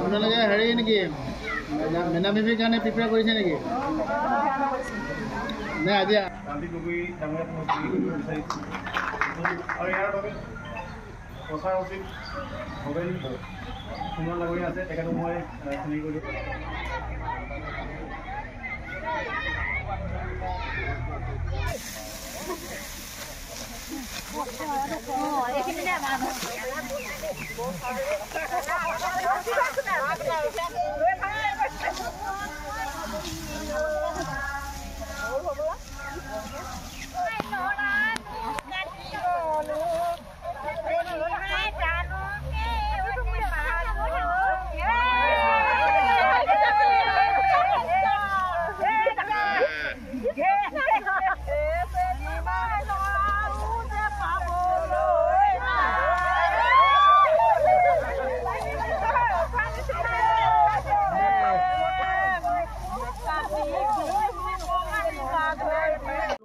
আপোনালোকে হেৰি নেকি মেনামিফিৰ কাৰণে প্ৰিপেয়াৰ কৰিছে নেকি নে আজি আৰু ইয়াৰ বাবে প্ৰচাৰ উচিত ভৱেন সোণোৱাল ডাঙৰীয়া আছে তেখেতক মই চিনাকি কৰি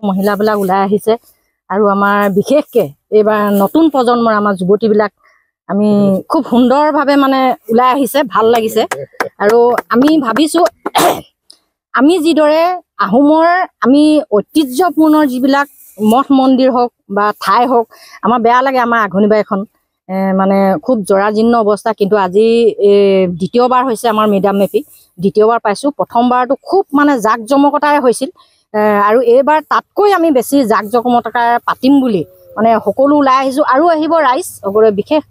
মহিলাবিলাক ওলাই আহিছে আৰু আমাৰ বিশেষকৈ এইবাৰ নতুন প্ৰজন্মৰ আমাৰ যুৱতীবিলাক আমি খুব সুন্দৰভাৱে মানে ওলাই আহিছে, ভাল লাগিছে। আৰু আমি ভাবিছোঁ আমি যিদৰে আহোমৰ আমি ঐতিহ্যপূৰ্ণ যিবিলাক মঠ মন্দিৰ হওক বা ঠাই হওক, আমাৰ বেয়া লাগে আমাৰ আঘোণিবাৰীখন মানে খুব জৰাজীৰ্ণ অৱস্থা, কিন্তু আজি দ্বিতীয়বাৰ হৈছে আমাৰ মেডাম মেফি, দ্বিতীয়বাৰ পাইছোঁ। প্ৰথমবাৰটো খুব মানে জাক জমকতাৰে হৈছিল আৰু এইবাৰ তাতকৈ আমি বেছি জাক জমকতাৰে পাতিম বুলি মানে সকলো ওলাই আহিছোঁ। আৰু আহিব ৰাইজ সকলোৱে বিশেষ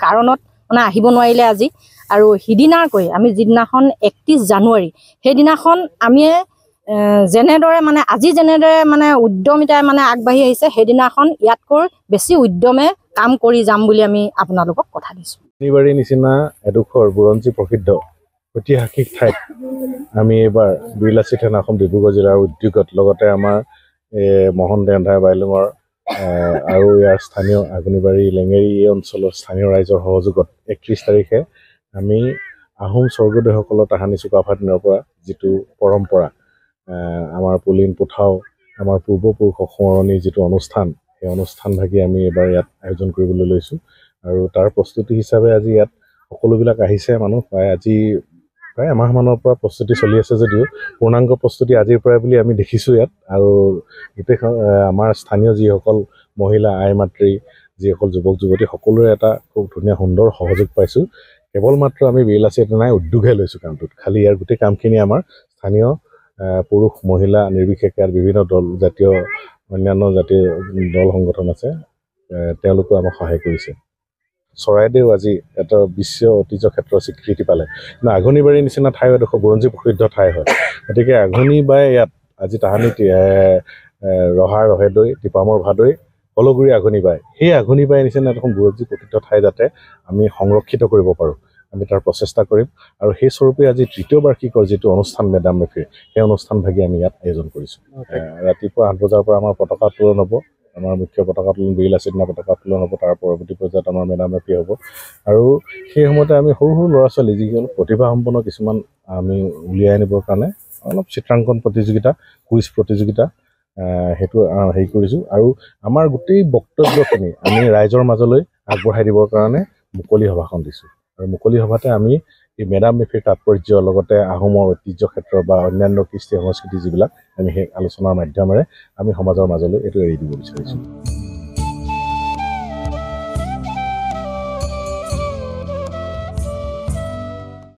কাৰণত মানে আহিব নোৱাৰিলে আজি। আৰু সিদিনাকৈ আমি যিদিনাখন 31 জানুৱাৰী সেইদিনাখন আমি যেনেদৰে মানে আজি যেনেদৰে মানে উদ্যমিতাই মানে আগবাঢ়ি আহিছে, সেইদিনাখন ইয়াতকৈ বেছি উদ্যমে কাম কৰি যাম বুলি আমি আপোনালোকক কথা দিছোঁ। শনিবাৰীৰ নিচিনা এডোখৰ বুৰঞ্জী প্ৰসিদ্ধ ঐতিহাসিক ঠাইত আমি এইবাৰ বীৰলাচিত থানা অসম ডিব্ৰুগড় জিলাৰ উদ্যোগত লগতে আমাৰ মোহন দেওধাই বাইলুঙৰ আৰু ইয়াৰ স্থানীয় আঘোণিবাৰী লেঙেৰী এই অঞ্চলৰ স্থানীয় ৰাইজৰ সহযোগত 31 তাৰিখে আমি আহোম স্বৰ্গদেউসকলৰ তাহানি চুকাফা দিনৰ পৰা যিটো পৰম্পৰা আমাৰ পুলিন পুঠাও আমাৰ পূৰ্বপুৰুষক সোঁৱৰণি যিটো অনুষ্ঠান, সেই অনুষ্ঠানভাগি আমি এবাৰ ইয়াত আয়োজন কৰিবলৈ লৈছোঁ। আৰু তাৰ প্ৰস্তুতি হিচাপে আজি ইয়াত সকলোবিলাক আহিছে মানুহ, প্ৰায় এমাহমানৰ পৰা প্ৰস্তুতি চলি আছে যদিও পূৰ্ণাংগ প্ৰস্তুতি আজিৰ পৰাই বুলি আমি দেখিছোঁ ইয়াত। আৰু গোটেইখন আমাৰ স্থানীয় যিসকল মহিলা আই মাতৃ, যিসকল যুৱক যুৱতী, সকলোৰে এটা খুব ধুনীয়া সুন্দৰ সহযোগ পাইছোঁ। কেৱল মাত্ৰ আমি বীৰলাচিত থানাই উদ্যোগহে লৈছোঁ কামটোত, খালি ইয়াৰ গোটেই কামখিনি আমাৰ স্থানীয় পুৰুষ মহিলা নিৰ্বিশেষে বিভিন্ন দল, জাতীয় অন্যান্য জাতীয় দল সংগঠন আছে, তেওঁলোকেও আমাক সহায় কৰিছে। চৰাইদেউ আজি এটা বিশ্ব ঐতিহ্য ক্ষেত্ৰৰ স্বীকৃতি পালে, কিন্তু আঘোণিবাৰীৰ নিচিনা ঠাই এডোখৰ বুৰঞ্জী প্ৰসিদ্ধ ঠাই হয়। গতিকে আঘোণিবাই ইয়াত আজি তাহানি ৰহাৰ ৰহেদৈ, টিপামৰ ভাদৈ, কলগুৰি আঘোণিবাই, সেই আঘোণিবাৰীৰ নিচিনা এডোখৰ বুৰঞ্জী প্ৰসিদ্ধ ঠাই যাতে আমি সংৰক্ষিত কৰিব পাৰোঁ, আমি তাৰ প্ৰচেষ্টা কৰিম। আৰু সেই স্বৰূপে আজি তৃতীয় বাৰ্ষিকৰ যিটো অনুষ্ঠান মেডাম মেফিৰ, সেই অনুষ্ঠানভাগি আমি ইয়াত আয়োজন কৰিছোঁ। ৰাতিপুৱা 8 বজাৰ পৰা আমাৰ পতাকা উত্তোলন হ'ব, আমাৰ মুখ্য পতাকা উত্তোলন বীৰলাচিত থানা পতাকা উত্তোলন হ'ব। তাৰ পৰৱৰ্তী পৰ্যায়ত আমাৰ মেডাম মেফি হ'ব। আৰু সেই সময়তে আমি সৰু সৰু ল'ৰা ছোৱালী যিসকল প্ৰতিভাসম্পন্ন কিছুমান আমি উলিয়াই আনিবৰ কাৰণে অলপ চিত্ৰাংকন প্ৰতিযোগিতা, কুইজ প্ৰতিযোগিতা সেইটো হেৰি কৰিছোঁ। আৰু আমাৰ গোটেই বক্তব্যখিনি আমি ৰাইজৰ মাজলৈ আগবঢ়াই দিবৰ কাৰণে মুকলি সভাখন দিছোঁ। আৰু মুকলি সভাতে আমি এই মেডাম মেফিৰ তাৎপৰ্য লগতে আহোমৰ ঐতিহ্য ক্ষেত্ৰ বা অন্যান্য কৃষ্টি সংস্কৃতি যিবিলাক আমি সেই আলোচনাৰ মাধ্যমেৰে আমি সমাজৰ মাজলৈ এইটো এৰি দিব বিচাৰিছোঁ।